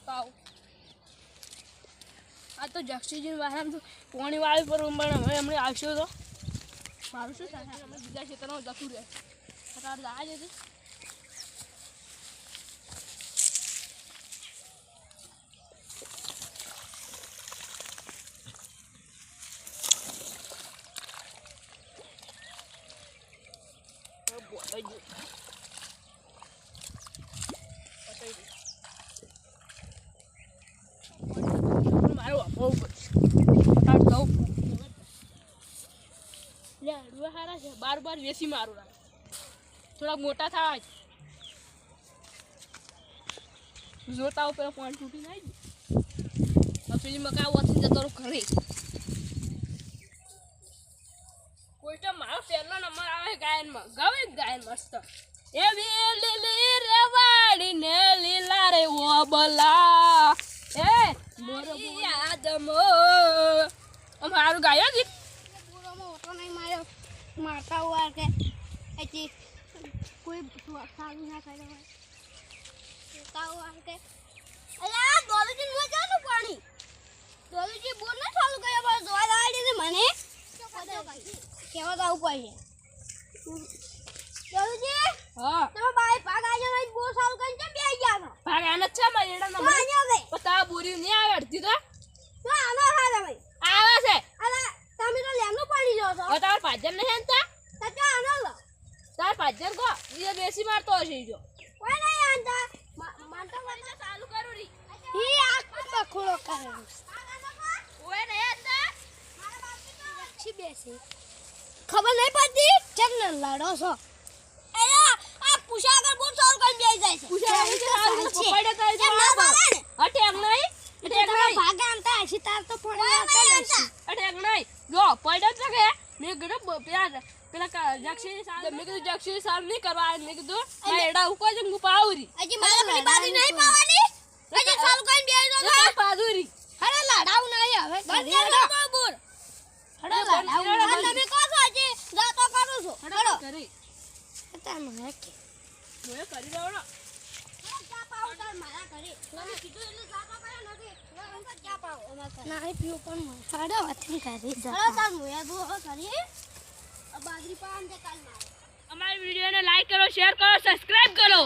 કાવ આ તો જક્ષીજી વાહન પોણી વાળી પર પણ હવે હમણાં આવશે તો મારું શું થાય અમે બીજા ક્ષેત્રમાં જતું રહે તાર જાય છે મારું આપવું પડશે હારા છે બાર વેસી મારું થોડાક મોટા થાય જોતા પેલા પોઈન્ટ તૂટી જાય પછી મકા વધી જતો ઘરે કોઈ તો મારો પહેલો નંબર આવે ગાયનમાં ગવે ગાયન મસ્ત એ લીલી રેવાડી ને લીલા રે ઓબલા એ મોર યાદમો અમારું ગાયો ગીત પૂરોમાં ઓટો નહીં માર્યો મારતા હુઆ કે એથી કોઈ સારું ના કરે હોય જોતા હુઆ કે અલા દોલજી નો જાનું પાણી દોલજી બોલ ના ચાલુ કર્યો પર જોવા લાવી દે મને કેવા તો ઉપર છે દોલજી હા તમે બાય ભાગ આજો નહીં બો ચાલુ કરીને કેમ બેહી ગયા છો ભાગ આને છે મારે એડા નંબર પતા બોરી ની આવે અડધી તો આનો હારે ભાઈ આવે છે અલા તમે તો લેમનું પાણી જો છો હવે તાર પાજર નહીં આનતા તો આનો લો તાર પાજર કો એ બેસી મારતો હશે જો કોઈ નહીં આનતા માનતો વળી ચાલુ કરું રી ઈ આ બખોડો કરે કોઈ નહીં આનતા મારા બાપી તો છી બેસી ખબર નહીં પડતી ચક ન લડો છો એલા આ પૂછા આગળ બોલ ચાલુ કરી બેસી જાય છે પૂછા આગળ પકડે કરે છે અટેક નહીં ભાગે આમતા હશે તાર તો પડે અટેક નહીં જો પડે છે કે મે ગડો પેલા જક્ષી સાલ મે કીધું જક્ષી સાલ નહીં કરવા મે કીધું આ એડા ઉકો જ હું પાવરી હજી મારે પેલી બારી નહીં પાવાની હજી ચાલુ કરીને બેસી જો પાદુરી અરે લાડાવ નહીં હવે બંધ બોર અરે લાડાવ તમે કહો છો હજી જાતો કરું છું હડો કરી તાર મને કે મોય કરી દો ને ચા પાવ તાર મારા ઘરે તમે કીધું એટલે જાતો કરે નથી હું ચા પાવ ના પીઓ પણ મારા વાથી કરી જા હડો તાર મોય બો કરી બાજરી પાન દે કાલ મારે અમારી વિડિયોને લાઈક કરો શેર કરો સબસ્ક્રાઇબ કરો